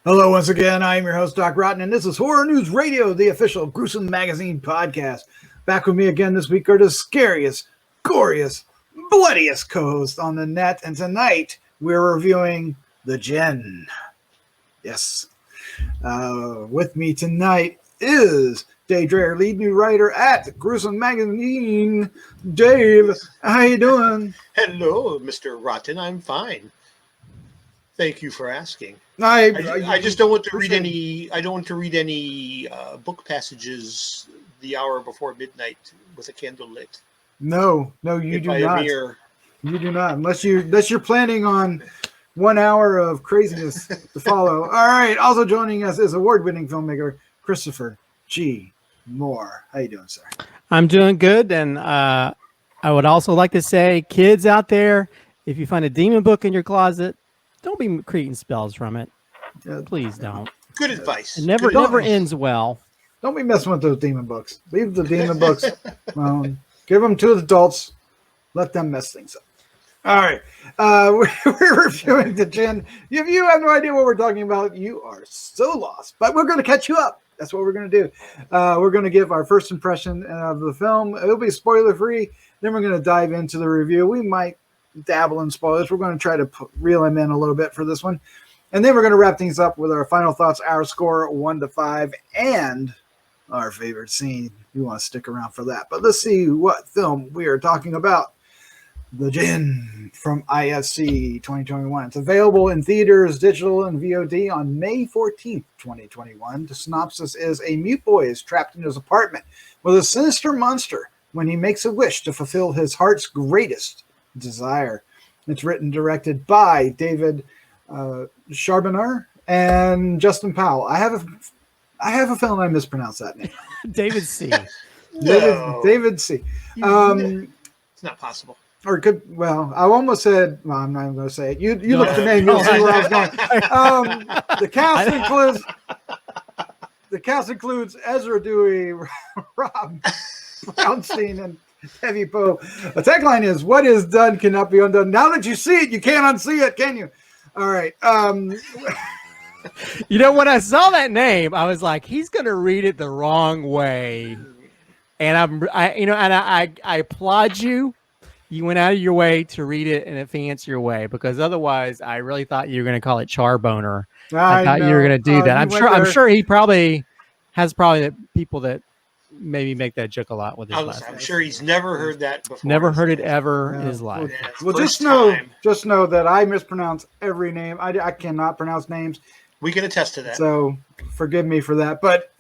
Hello once again, I am your host, Doc Rotten, and this is Horror News Radio, the official Gruesome Magazine podcast. Back with me again this week are the scariest, goriest, bloodiest co-host on the net, and tonight we're reviewing the Djinn. Yes. With me tonight is Dreher, lead new writer at Gruesome Magazine. Dave, how you doing? Hello, Mr. Rotten. I'm fine. Thank you for asking. I just don't want to read any. I don't want to read any book passages the hour before midnight with a candle lit. No, you do not. You do not, unless you're planning on 1 hour of craziness to follow. All right. Also joining us is award-winning filmmaker Christopher G. Moore. How you doing, sir? I'm doing good, and I would also like to say, kids out there, if you find a demon book in your closet, don't be creating spells from it. Please don't. Good advice. It never ends well. Don't be messing with those demon books. Leave the demon books alone. Give them to the adults. Let them mess things up. All right. We're reviewing the Djinn. If you have no idea what we're talking about, you are so lost. But we're going to catch you up. That's what we're going to do. We're going to give our first impression of the film. It'll be spoiler-free. Then we're going to dive into the review. We might dabble in spoilers. We're going to try to reel them in a little bit for this one. And then we're going to wrap things up with our final thoughts, our score 1 to 5, and our favorite scene. You want to stick around for that. But let's see what film we are talking about. The Djinn from IFC 2021. It's available in theaters, digital, and VOD on May 14th, 2021. The synopsis is a mute boy is trapped in his apartment with a sinister monster when he makes a wish to fulfill his heart's greatest desire. It's written and directed by David Charbonier and Justin Powell. I have a feeling I mispronounced that name. David C. No. David C. It's not possible. Or could, well, I almost said, well, I'm not even going to say it. You look at the name, you'll see where I was going. The cast includes Ezra, Dewey, Rob, Brownstein, and Tevy. The tagline is, "What is done cannot be undone." Now that you see it, you can't unsee it, can you? All right. You know, when I saw that name, I was like, he's going to read it the wrong way. And I applaud you. You went out of your way to read it in a fancier way, because otherwise I really thought you were going to call it Charbonier. I thought you were going to do that. I'm sure he probably has the people that maybe make that joke a lot with his last name. I'm sure he's never heard that before. Never heard it ever in his life. Yeah, well, just know that I mispronounce every name. I cannot pronounce names. We can attest to that. So forgive me for that. But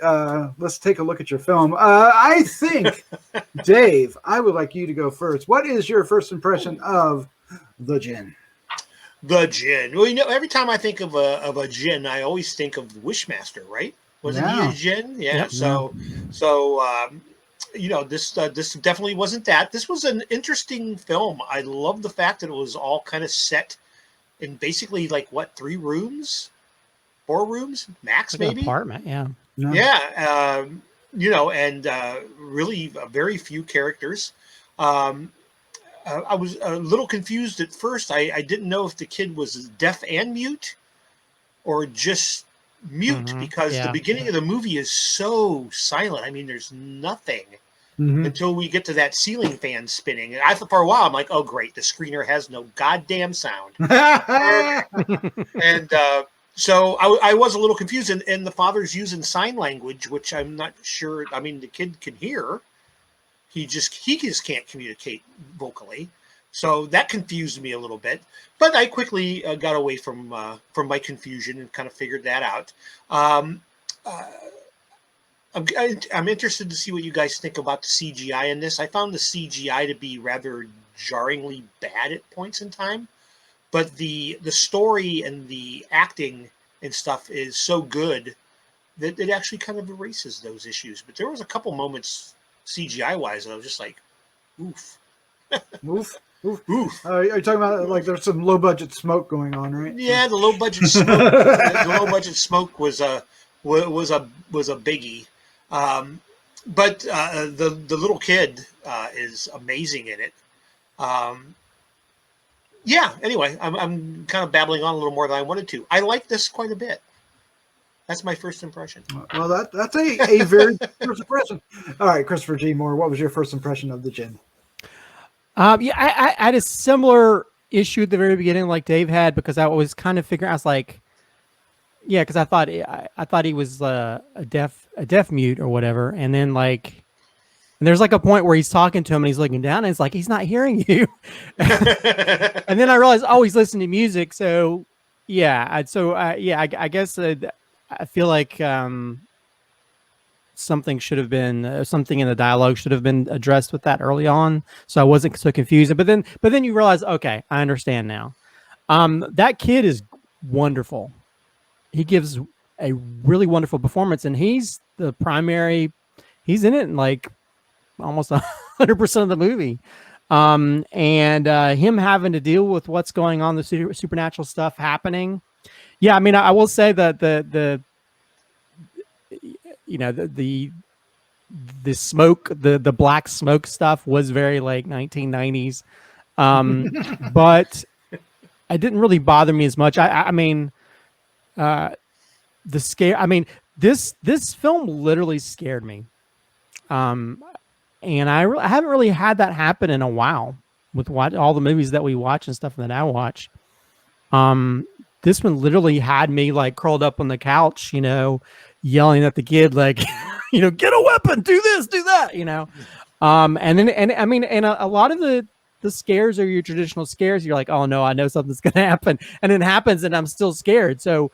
let's take a look at your film. I think, Dave, I would like you to go first. What is your first impression of the Djinn? The Djinn. Well, every time I think of a Djinn, I always think of the Wishmaster, right? Wasn't he a Djinn? Yeah. Yep. So this definitely wasn't that. This was an interesting film. I love the fact that it was all kind of set in basically 3 rooms? 4 rooms max, maybe. An apartment, yeah. And really very few characters. I was a little confused at first. I didn't know if the kid was deaf and mute, or just mute, because the beginning of the movie is so silent. I mean, there's nothing until we get to that ceiling fan spinning. And I thought for a while, I'm like, oh great, the screener has no goddamn sound. And so I was a little confused, and the father's using sign language, which I'm not sure. I mean, the kid can hear. He just can't communicate vocally. So that confused me a little bit. But I quickly got away from my confusion and kind of figured that out. I'm interested to see what you guys think about the CGI in this. I found the CGI to be rather jarringly bad at points in time. But the story and the acting and stuff is so good that it actually kind of erases those issues. But there was a couple moments CGI-wise that I was just like, oof. Oof. Oof. Are you talking about there's some low-budget smoke going on, right? Yeah, the low-budget smoke. The low-budget smoke was a biggie. But the little kid is amazing in it. Yeah, anyway, I'm kind of babbling on a little more than I wanted to. I like this quite a bit. That's my first impression. Well, that's a very first impression. All right, Christopher G. Moore, what was your first impression of the Djinn? Yeah, I had a similar issue at the very beginning, like Dave had, because I was kind of figuring. I was like, yeah, because I thought he was a deaf mute or whatever, and then like. And there's like a point where he's talking to him and he's looking down and it's like, he's not hearing you. And then I realized, oh, he's listening to music. So yeah. I guess I feel like something should have been something in the dialogue should have been addressed with that early on. So I wasn't so confused. But then you realize, okay, I understand now. That kid is wonderful. He gives a really wonderful performance and he's the primary, he's in it in like almost 100% of the movie. And him having to deal with what's going on, the supernatural stuff happening. Yeah. I mean, I will say that the smoke, the black smoke stuff was very like 1990s. But it didn't really bother me as much. I mean, the scare, I mean, this film literally scared me. And I haven't really had that happen in a while with all the movies that we watch and stuff that I watch. This one literally had me like curled up on the couch, yelling at the kid, like, get a weapon, do this, do that, and I mean, a lot of the scares are your traditional scares. You're like, oh no, I know something's going to happen. And it happens and I'm still scared. So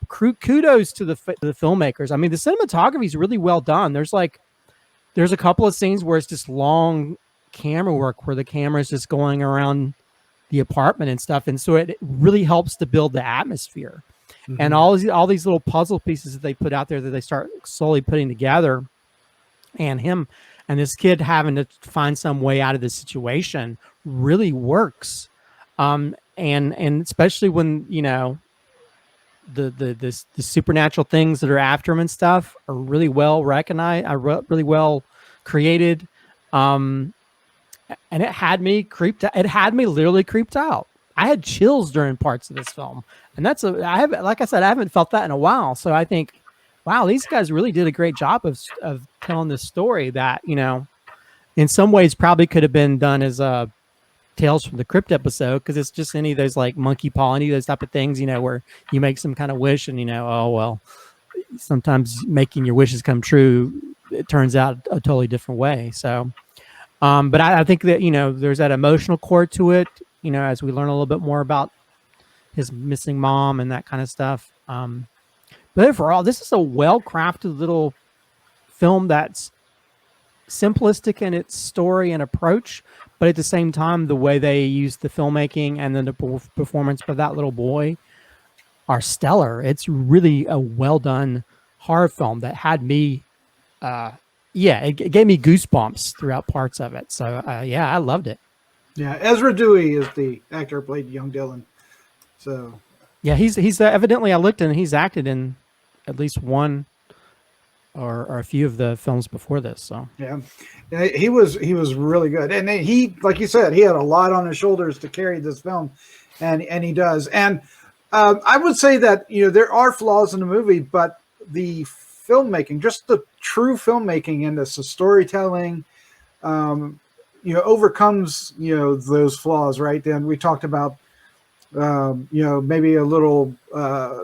kudos to the filmmakers. I mean, the cinematography is really well done. There's a couple of scenes where it's just long camera work where the camera is just going around the apartment and stuff. And so it really helps to build the atmosphere. Mm-hmm. And all these little puzzle pieces that they put out there that they start slowly putting together, and him and this kid having to find some way out of the situation really works. And especially when, the supernatural things that are after him and stuff are really well recognized, really well created. And it had me creeped out. It had me literally creeped out. I had chills during parts of this film. And like I said, I haven't felt that in a while. So I think, wow, these guys really did a great job of telling this story that, in some ways probably could have been done as a Tales from the Crypt episode, because it's just any of those like monkey paw, any of those type of things, where you make some kind of wish and oh well, sometimes making your wishes come true, it turns out a totally different way. So but I think that there's that emotional core to it, as we learn a little bit more about his missing mom and that kind of stuff. But overall, this is a well-crafted little film that's simplistic in its story and approach, but at the same time, the way they use the filmmaking and then the performance by that little boy are stellar. It's really a well done horror film that had me, it gave me goosebumps throughout parts of it. So I loved it. Yeah, Ezra Dewey is the actor who played young Dylan. So yeah, he's evidently, I looked and he's acted in at least one or a few of the films before this. So yeah, he was really good, and he, like you said, he had a lot on his shoulders to carry this film, and he does. And I would say that there are flaws in the movie, but the filmmaking, just the true filmmaking and the storytelling, overcomes those flaws, right? And we talked about maybe a little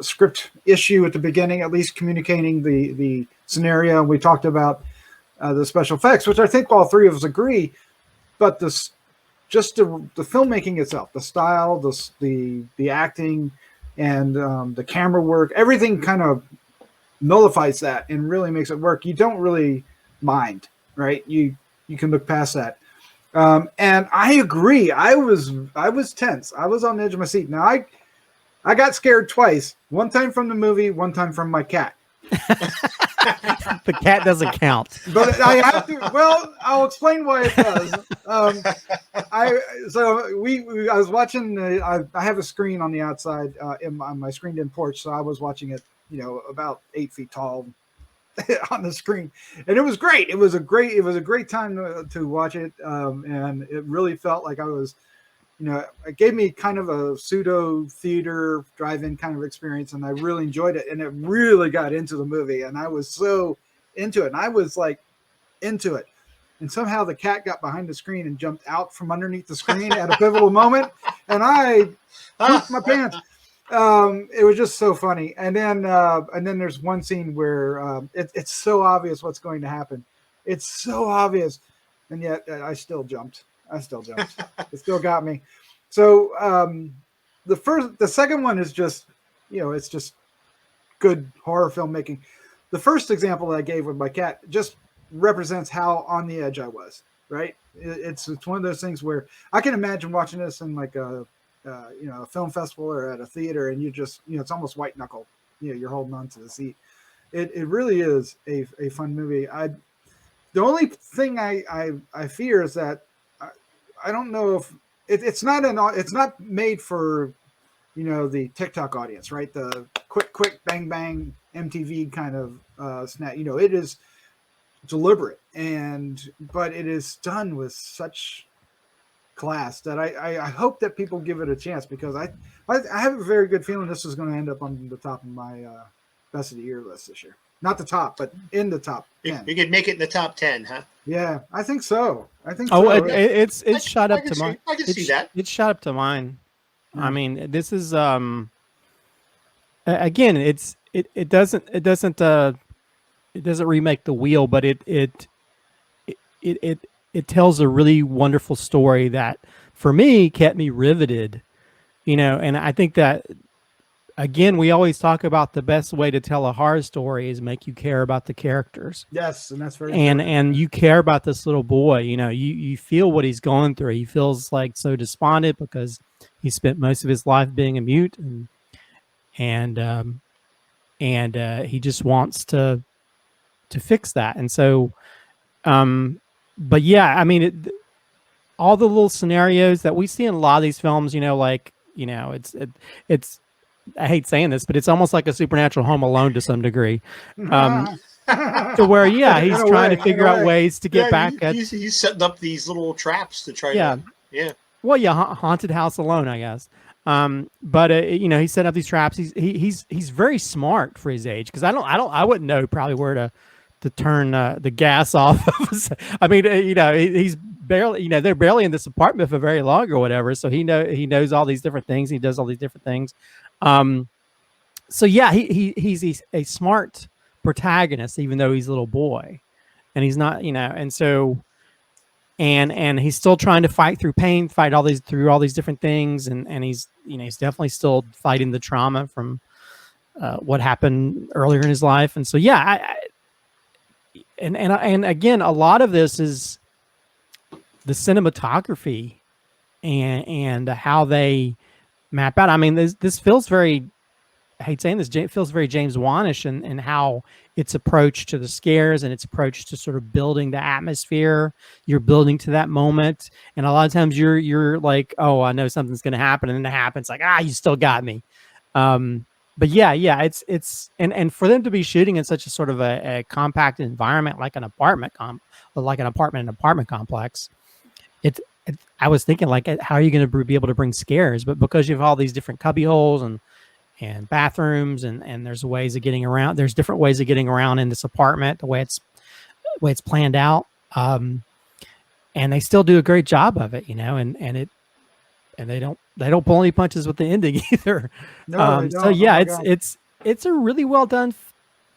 script issue at the beginning, at least communicating the scenario. And we talked about the special effects, which I think all three of us agree. But the filmmaking itself, the style, the acting, and the camera work, everything kind of nullifies that and really makes it work. You don't really mind, right? You can look past that. And I agree. I was tense. I was on the edge of my seat. Now I got scared twice. One time from the movie, one time from my cat. The cat doesn't count. But I have to. Well, I'll explain why it does. I was watching. I have a screen on the outside on my screened-in porch, so I was watching it. About 8 feet tall. On the screen, and it was great. It was a great time to watch it, and it really felt like I was it gave me kind of a pseudo theater drive-in kind of experience, and I really enjoyed it. And it really got into the movie, and I was so into it. And I was like into it. And somehow the cat got behind the screen and jumped out from underneath the screen at a pivotal moment, and I pooped my pants. It was just so funny. And then there's one scene where it's so obvious what's going to happen. It's so obvious, and yet I still jumped. It still got me. So the second one is just, it's just good horror filmmaking. The first example that I gave with my cat just represents how on the edge I was. Right? It's one of those things where I can imagine watching this in like a film festival or at a theater, and you just, it's almost white knuckle. You're holding on to the seat. It really is a fun movie. The only thing I fear is that I don't know if it's not made for, the TikTok audience, right? The quick bang bang MTV kind of snap. It is deliberate, but it is done with such class that I hope that people give it a chance, because I have a very good feeling this is going to end up on the top of my best of the year list this year. Not the top, but in the top 10. You could make it in the top 10, huh? Yeah, I think so. It's shot up to mine. I can see that. It's shot up to mine. Yeah. I mean, this is again, it doesn't remake the wheel, but it tells a really wonderful story that for me kept me riveted, and I think that, again, we always talk about the best way to tell a horror story is make you care about the characters. Yes, and that's very and you care about this little boy. You feel what he's going through. He feels like so despondent because he spent most of his life being a mute, and he just wants to fix that. And so, but yeah, I mean, all the little scenarios that we see in a lot of these films, it's I hate saying this, but it's almost like a supernatural Home Alone to some degree, to where, he's trying to figure out ways to get back at. He's setting up these little traps to try. Well, haunted house alone, I guess. But he set up these traps. He's very smart for his age, because I wouldn't know probably where to turn the gas off. I mean, he's barely, they're barely in this apartment for very long or whatever. So he knows all these different things. He does all these different things. So yeah, he's a smart protagonist, even though he's a little boy, and he's not, and so, and he's still trying to fight through pain, through all these different things. And he's definitely still fighting the trauma from, what happened earlier in his life. And so, yeah, and again, a lot of this is the cinematography and how they map out. I mean, this feels very, I hate saying this, it feels very James Wan-ish in how its approach to the scares and its approach to sort of building the atmosphere. You're building to that moment, and a lot of times you're like, oh, I know something's going to happen, and then it happens, like, you still got me. But yeah, it's and for them to be shooting in such a sort of a compact environment, like an apartment complex, I was thinking, like, how are you going to be able to bring scares? But because you have all these different cubby holes and bathrooms and there's ways of getting around. There's different ways of getting around in this apartment, the way it's planned out. And they still do a great job of it, and they don't pull any punches with the ending either. No, they don't. So yeah, it's a really well done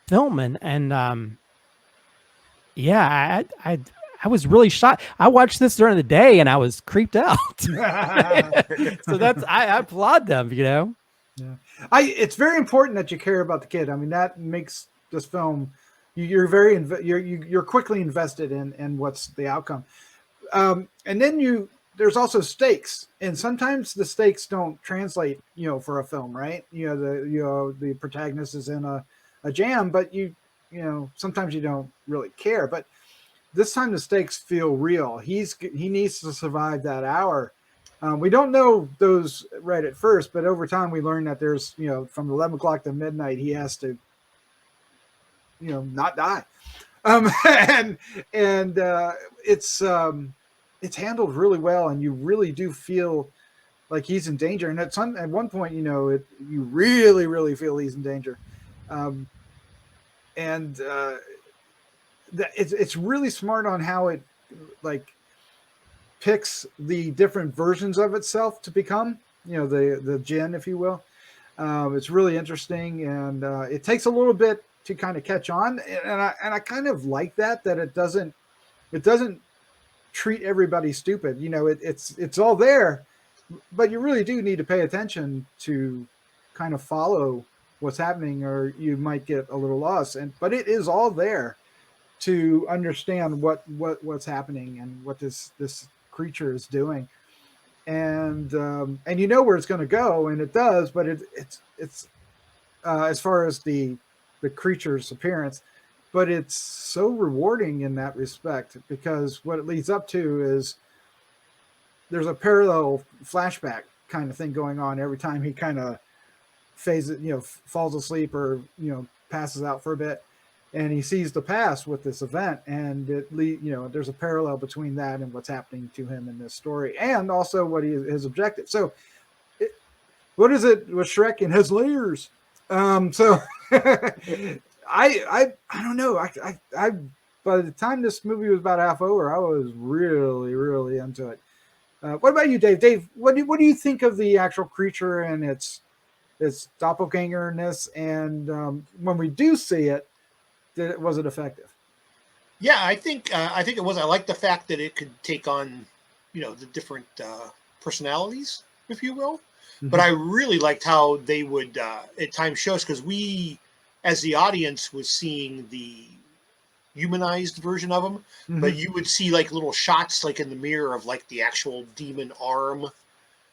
film, and yeah, I was really shocked. I watched this during the day and I was creeped out. So I applaud them, Yeah. It's very important that you care about the kid. I mean, that makes this film, you're quickly invested in what's the outcome. And then there's also stakes, and sometimes the stakes don't translate, for a film, right? The protagonist is in a jam, but sometimes you don't really care. But this time the stakes feel real. He needs to survive that hour. We don't know those right at first, but over time we learn that there's, from 11 o'clock to midnight, he has to, not die. And it's handled really well, and you really do feel like he's in danger. And at one point, you know, you really, really feel he's in danger. It's really smart on how it like picks the different versions of itself to become, you know, the Djinn, if you will. It's really interesting, and it takes a little bit to kind of catch on, and I kind of like that it doesn't treat everybody stupid. You know, it's all there, but you really do need to pay attention to kind of follow what's happening, or you might get a little lost. But it is all there to understand what's happening and what this creature is doing, and you know where it's going to go, and it does. But it's as far as the creature's appearance, but it's so rewarding in that respect, because what it leads up to is there's a parallel flashback kind of thing going on every time he kind of phases, you know, falls asleep or, you know, passes out for a bit, and he sees the past with this event, and you know, there's a parallel between that and what's happening to him in this story, and also what his objective. So what is it with Shrek and his layers? So I don't know. I by the time this movie was about half over, I was really, really into it. What about you, Dave? Dave, what do you think of the actual creature and its doppelganger-ness? And when we do see it, was it effective? Yeah, I think it was. I like the fact that it could take on, you know, the different personalities, if you will. Mm-hmm. But I really liked how they would at times show us, because we, as the audience, was seeing the humanized version of him, mm-hmm. but you would see like little shots like in the mirror of like the actual demon arm.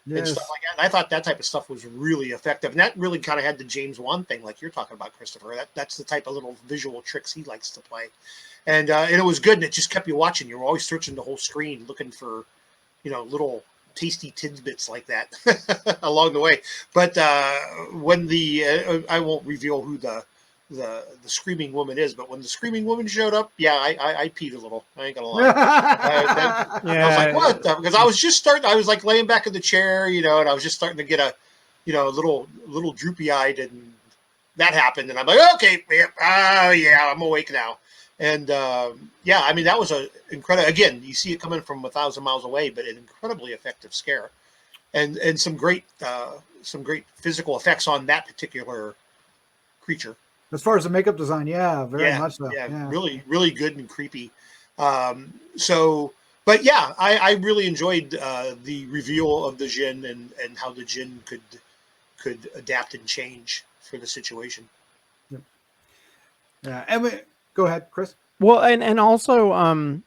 Yes. And stuff like that. And I thought that type of stuff was really effective. And that really kind of had the James Wan thing, like you're talking about, Christopher. That's the type of little visual tricks he likes to play. And it was good, and it just kept you watching. You were always searching the whole screen looking for, you know, little tasty tidbits like that along the way. But when I won't reveal who the screaming woman is, but when the screaming woman showed up, yeah, I peed a little. I ain't gonna lie. I was like, what? Because I was like laying back in the chair, you know, and I was just starting to get a, you know, a little droopy eyed, and that happened, and I'm like, okay, yeah, I'm awake now. And yeah, I mean, that was a incredible. Again, you see it coming from 1,000 miles away, but an incredibly effective scare, and some great physical effects on that particular creature. As far as the makeup design, yeah, very much so. Yeah, really, really good and creepy. But yeah, I really enjoyed the reveal of the Djinn and how the Djinn could adapt and change for the situation. Yeah, and go ahead, Chris. Well, and also,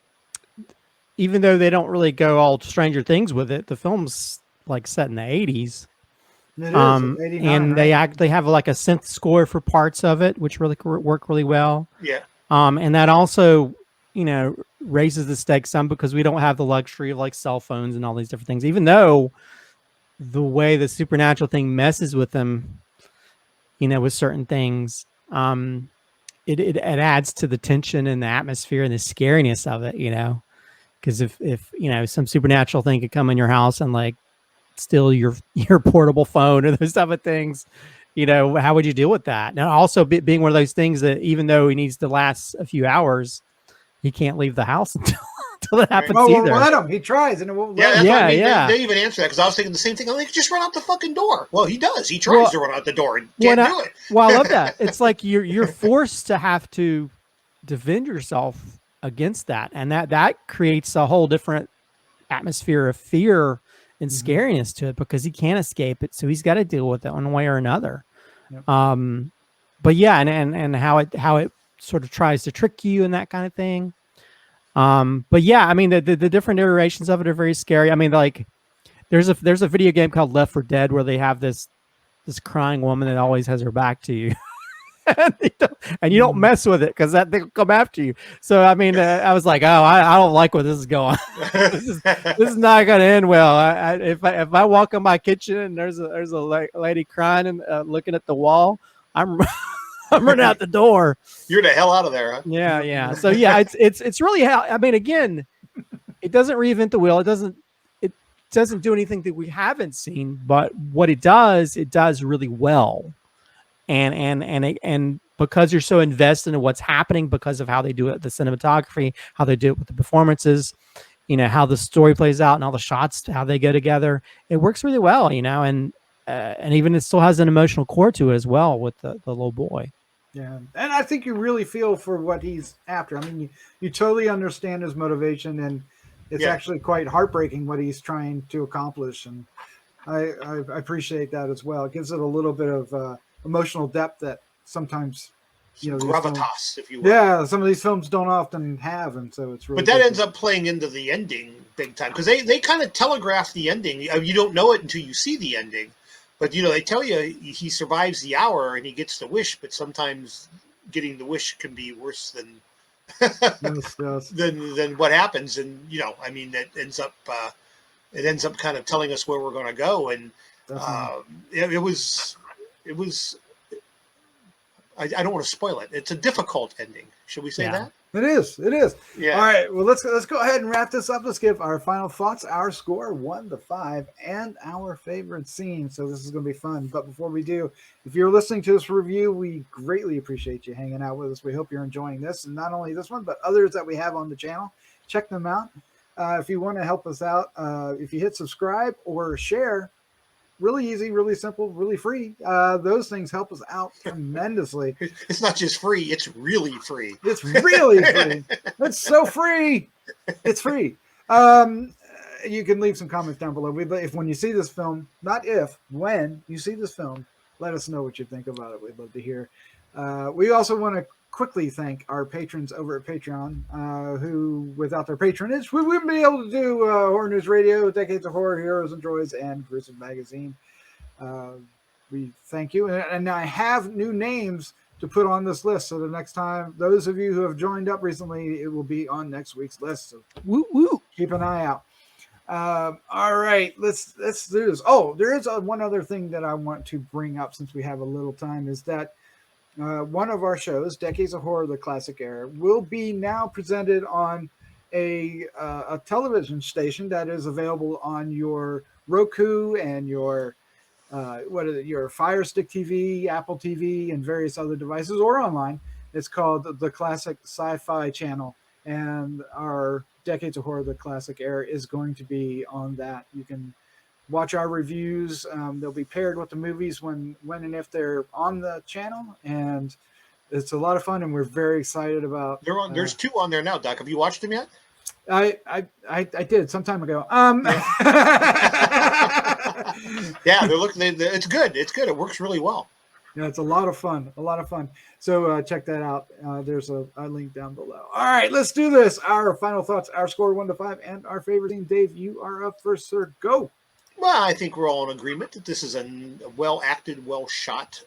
even though they don't really go all Stranger Things with it, the film's like set in the 80s. It is, 89, and right? they have like a synth score for parts of it, which really work really well. Yeah. And that also, you know, raises the stakes some, because we don't have the luxury of like cell phones and all these different things, even though the way the supernatural thing messes with them, you know, with certain things, it adds to the tension and the atmosphere and the scariness of it, you know, because if you know, some supernatural thing could come in your house and like steal your portable phone or those type of things, you know, how would you deal with that? Now, also being one of those things that even though he needs to last a few hours, he can't leave the house until that happens either. Well, let him. He tries, and it won't. Yeah. They even answer that, because I was thinking the same thing. I'm like, just run out the fucking door. Well, he does. He tries to run out the door and can't do it. Well, I love that. It's like you're forced to have to defend yourself against that, and that creates a whole different atmosphere of fear and scariness to it, because he can't escape it, so he's got to deal with it one way or another. Yep. But yeah, and how it sort of tries to trick you and that kind of thing. But yeah, I mean, the different iterations of it are very scary. I mean, like there's a video game called Left 4 Dead where they have this crying woman that always has her back to you. And you don't mess with it, because that they'll come after you. So I mean, I was like, oh, I don't like where this is going. this is not going to end well. If I walk in my kitchen and there's a lady crying and looking at the wall, I'm running out the door. You're the hell out of there, huh? Yeah. So yeah, it's really I mean, again, it doesn't reinvent the wheel. doesn't do anything that we haven't seen, but what it does really well. And because you're so invested in what's happening, because of how they do it, the cinematography, how they do it with the performances, how the story plays out and all the shots, how they go together, it works really well, and even it still has an emotional core to it as well with the little boy. Yeah, and I think you really feel for what he's after. I mean, you totally understand his motivation, and it's actually quite heartbreaking what he's trying to accomplish, and I appreciate that as well. It gives it a little bit of emotional depth that sometimes, gravitas, if you will. Yeah, some of these films don't often have, and so it's really. But that ends up playing into the ending big time, because they kind of telegraph the ending. You don't know it until you see the ending. But, they tell you he survives the hour and he gets the wish, but sometimes getting the wish can be worse than than what happens. And, that ends up kind of telling us where we're going to go. And it was I don't want to spoil it. It's a difficult ending. Should we say that? It is. Yeah. All right. Well, let's go ahead and wrap this up. Let's give our final thoughts, our score 1 to 5, and our favorite scene. So this is going to be fun. But before we do, if you're listening to this review, we greatly appreciate you hanging out with us. We hope you're enjoying this, and not only this one, but others that we have on the channel. Check them out. If you want to help us out, if you hit subscribe or share, really easy, really simple, really free. Those things help us out tremendously. It's not just free, it's really free. It's really free. It's so free. It's free. You can leave some comments down below. If when you see this film, not if, when you see this film, let us know what you think about it. We'd love to hear. We also want to quickly thank our patrons over at Patreon, who, without their patronage, we wouldn't be able to do Horror News Radio, Decades of Horror, Heroes and Droids, and Gruesome Magazine. We thank you. And I have new names to put on this list. So the next time, those of you who have joined up recently, it will be on next week's list. So keep an eye out. All right, let's do this. Oh, there is one other thing that I want to bring up since we have a little time, is that one of our shows, Decades of Horror, the Classic Era, will be now presented on a television station that is available on your Roku and your your Fire Stick TV, Apple TV, and various other devices, or online. It's called the Classic Sci-Fi Channel, and our Decades of Horror, the Classic Era is going to be on that. You can watch our reviews. They'll be paired with the movies when and if they're on the channel, and it's a lot of fun, and we're very excited about. There's 2 on there now, Doc. Have you watched them yet? I did some time ago. Yeah, they're looking. It's good. It's good. It works really well. Yeah, it's a lot of fun. So check that out. There's a link down below. All right, let's do this. Our final thoughts, our score 1 to 5, and our favorite scene. Dave, you are up first, sir. Go. Well, I think we're all in agreement that this is a well-acted, well-shot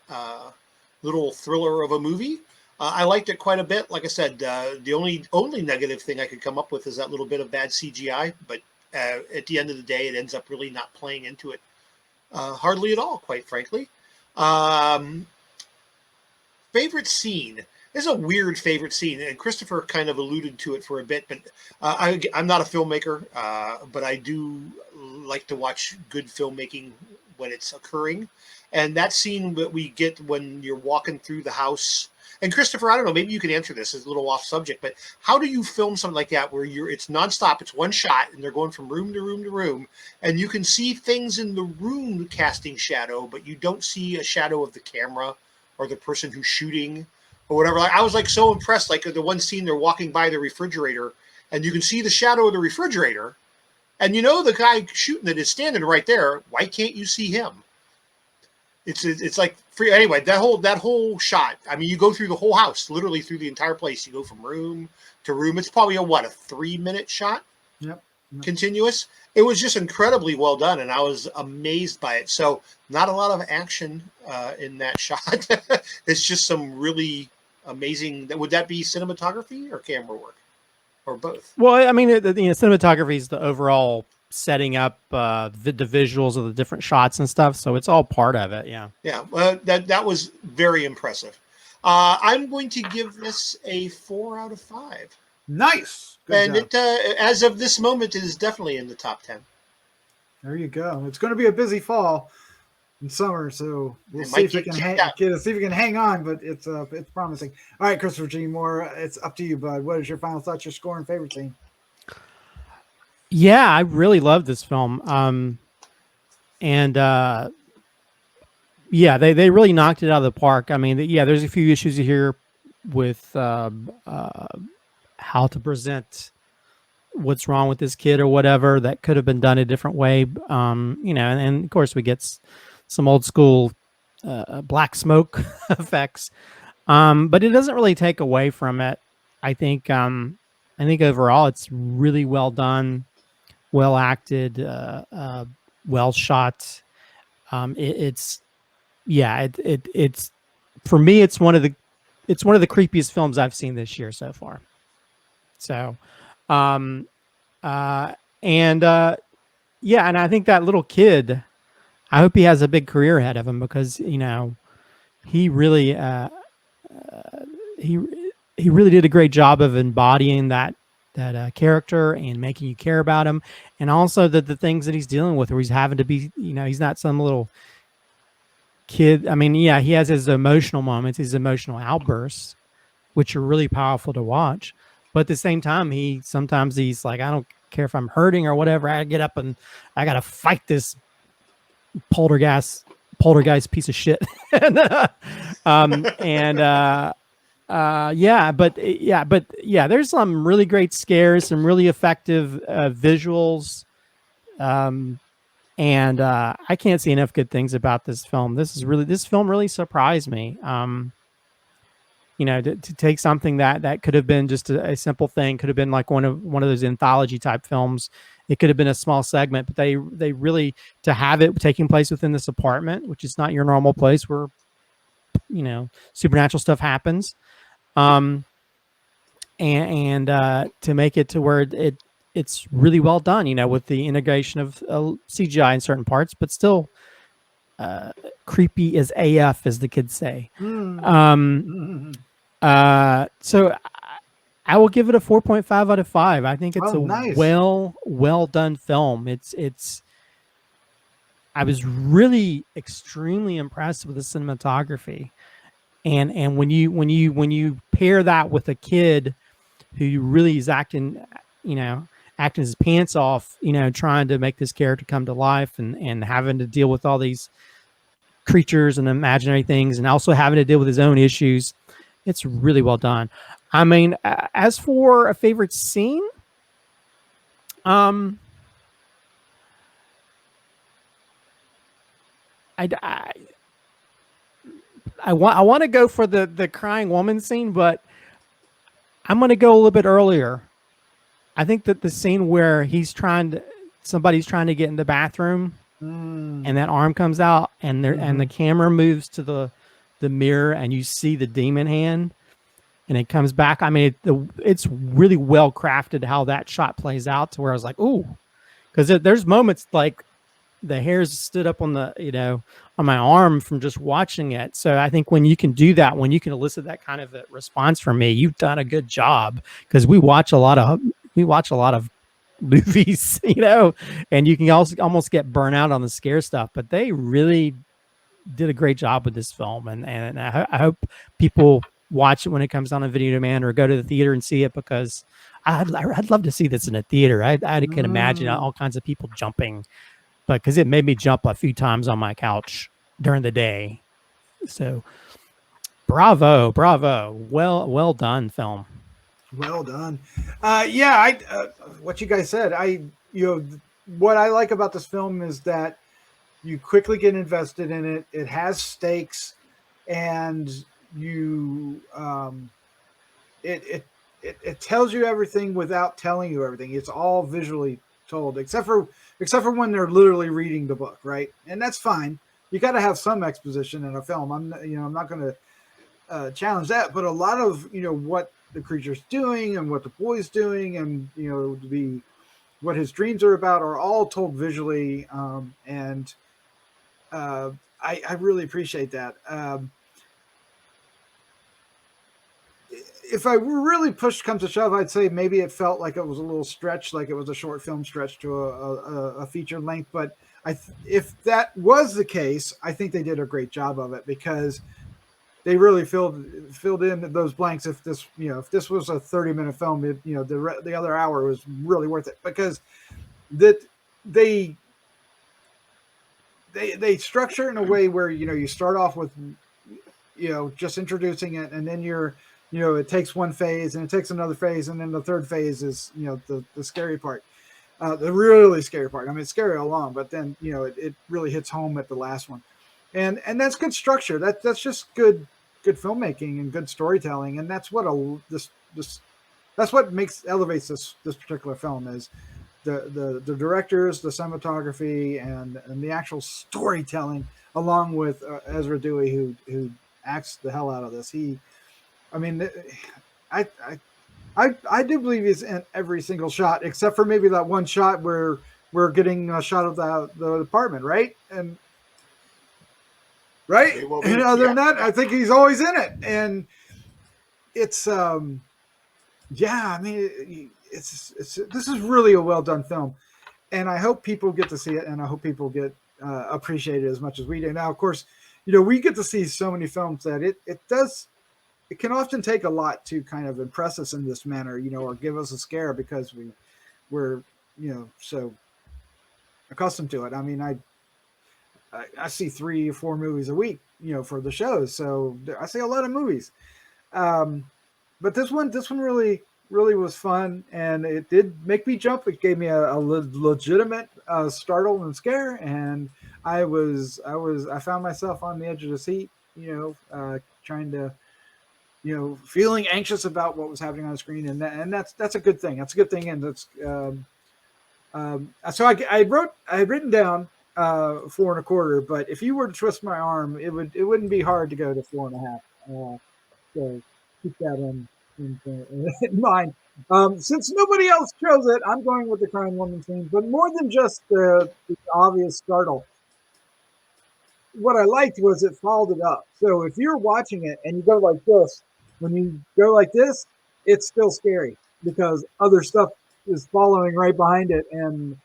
little thriller of a movie. I liked it quite a bit. Like I said, the only negative thing I could come up with is that little bit of bad CGI. But at the end of the day, it ends up really not playing into it hardly at all, quite frankly. Favorite scene. This is a weird favorite scene, and Christopher kind of alluded to it for a bit, but I'm not a filmmaker, but I do like to watch good filmmaking when it's occurring. And that scene that we get when you're walking through the house, and Christopher, I don't know, maybe you can answer this. It's a little off subject, but how do you film something like that where it's nonstop, it's one shot, and they're going from room to room to room, and you can see things in the room casting shadow, but you don't see a shadow of the camera or the person who's shooting or whatever. Like, I was like so impressed, like the one scene they're walking by the refrigerator, and you can see the shadow of the refrigerator, and the guy shooting it is standing right there. Why can't you see him? It's like free. Anyway, that whole shot. I mean, you go through the whole house, literally through the entire place. You go from room to room. It's probably a 3-minute shot. Yep. Continuous. It was just incredibly well done, and I was amazed by it. So not a lot of action in that shot. It's just some really amazing. Would that be cinematography or camera work, or both? Well, I mean, cinematography is the overall setting up the visuals of the different shots and stuff, so it's all part of it. Yeah. That was very impressive. I'm going to give this a 4 out of 5. Nice. Good and job. It as of this moment, it is definitely in the top 10. There you go. It's going to be a busy fall and summer, so we'll see if it can see if it can hang on. But it's promising. All right, Christopher G. Moore, it's up to you, bud. What is your final thoughts, your score, and favorite scene? Yeah, I really love this film. And yeah, they really knocked it out of the park. I mean, yeah, there's a few issues here with how to present what's wrong with this kid or whatever that could have been done a different way. And of course we get some old school black smoke effects, but it doesn't really take away from it. I think overall it's really well done, well acted, well shot. It's for me, it's one of the creepiest films I've seen this year so far. So, and I think that little kid, I hope he has a big career ahead of him, because he really he really did a great job of embodying that character and making you care about him, and also the things that he's dealing with, where he's having to be, he's not some little kid. I mean, yeah, he has his emotional moments, his emotional outbursts, which are really powerful to watch. But at the same time, sometimes he's like, I don't care if I'm hurting or whatever. I get up and I got to fight this poltergeist piece of shit. There's some really great scares, some really effective visuals. And I can't see enough good things about this film. This film really surprised me. To take something that could have been just a simple thing, could have been like one of those anthology type films. It could have been a small segment, but they really, to have it taking place within this apartment, which is not your normal place where supernatural stuff happens, and to make it to where it's really well done, with the integration of CGI in certain parts, but still creepy as AF, as the kids say. So I will give it a 4.5 out of 5. I think it's nice. well done film. I was really extremely impressed with the cinematography, and when you pair that with a kid who really is acting his pants off, trying to make this character come to life, and having to deal with all these creatures and imaginary things, and also having to deal with his own issues. It's really well done. I mean, as for a favorite scene, I want to go for the crying woman scene, but I'm going to go a little bit earlier. I think that the scene where somebody's trying to get in the bathroom, and that arm comes out, and and the camera moves to the mirror, and you see the demon hand, and it comes back. I mean, it's really well crafted how that shot plays out, to where I was like, ooh, because there's moments like the hairs stood up on on my arm from just watching it. So I think when you can do that, when you can elicit that kind of a response from me, you've done a good job, because we watch a lot of movies, and you can also almost get burnt out on the scare stuff, but they really did a great job with this film, and I hope people watch it when it comes on video demand, or go to the theater and see it, because I'd love to see this in a theater. I can imagine all kinds of people jumping, but because it made me jump a few times on my couch during the day. So bravo, well done film. Well done. What you guys said, what I like about this film is that you quickly get invested in it. It has stakes, and it tells you everything without telling you everything. It's all visually told, except for when they're literally reading the book, right? And that's fine. You got to have some exposition in a film. I'm not going to challenge that, but a lot of what the creature's doing, and what the boy's doing, and what his dreams are about, are all told visually, and I really appreciate that. if I were really pushed comes to shove, I'd say maybe it felt like it was a little stretched, like it was a short film stretch to a feature length. But if that was the case, I think they did a great job of it, because they really filled in those blanks. If this, if this was a 30-minute film, the other hour was really worth it, because that they structure in a way where, you start off with, just introducing it, and then it takes one phase and it takes another phase, and then the third phase is, the scary part, the really scary part. I mean, it's scary all along, but then, it really hits home at the last one. And that's good structure. That's just good filmmaking and good storytelling, and that's what that's what elevates this particular film, is the directors, the cinematography, and the actual storytelling, along with Ezra Dewey, who acts the hell out of this. I do believe he's in every single shot, except for maybe that one shot where we're getting a shot of the apartment, right? And other than that, I think he's always in it. And it's this is really a well done film, and I hope people get to see it, and I hope people get appreciate it as much as we do. Now, of course, we get to see so many films that it can often take a lot to kind of impress us in this manner, or give us a scare, because we're so accustomed to it. I mean, I see 3 or 4 movies a week, for the shows, so I see a lot of movies. But this one really was fun, and it did make me jump. It gave me a legitimate startle and scare, and I found myself on the edge of the seat, trying to, feeling anxious about what was happening on the screen, and that's a good thing. That's a good thing, and that's so I had written down 4.25, but if you were to twist my arm, it wouldn't be hard to go to 4.5. So keep that in mind. Since nobody else chose it, I'm going with the crying woman scene. But more than just the obvious startle, what I liked was it followed it up. So if you're watching it and you go like this, when you go like this, it's still scary, because other stuff is following right behind it, and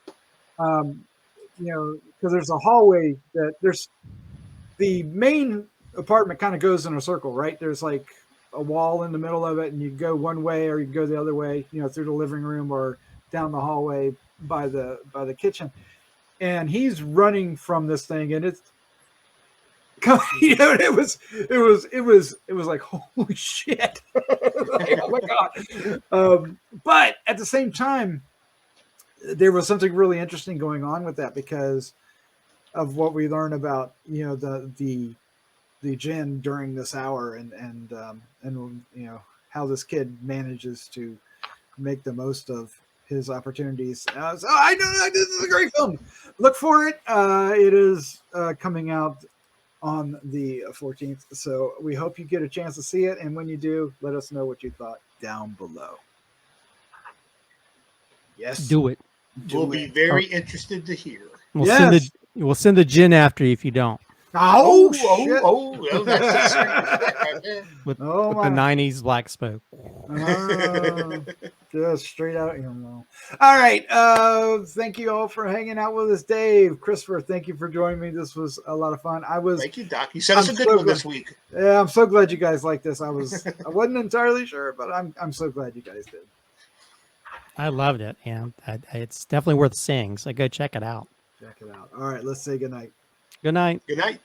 because there's a hallway there's the main apartment kind of goes in a circle, right? There's like a wall in the middle of it, and you go one way or you go the other way, through the living room or down the hallway by the kitchen. And he's running from this thing, and it's it was like, holy shit. Like, oh my God. But at the same time, there was something really interesting going on with that, because of what we learn about, the Djinn during this hour, and how this kid manages to make the most of his opportunities. So I know this is a great film. Look for it. It is coming out on the 14th. So we hope you get a chance to see it. And when you do, let us know what you thought down below. Yes. Do it. We'll be very interested to hear. We'll send the Djinn after you if you don't. Shit. With the 90s black smoke. Just straight out here. All right. Thank you all for hanging out with us. Dave, Christopher, thank you for joining me. This was a lot of fun. Thank you, Doc. You said it's a good one this week. Yeah, I'm so glad you guys like this. I wasn't entirely sure, but I'm so glad you guys did. I loved it. Yeah, it's definitely worth seeing. So go check it out. Check it out. All right. Let's say goodnight. Good night. Good night.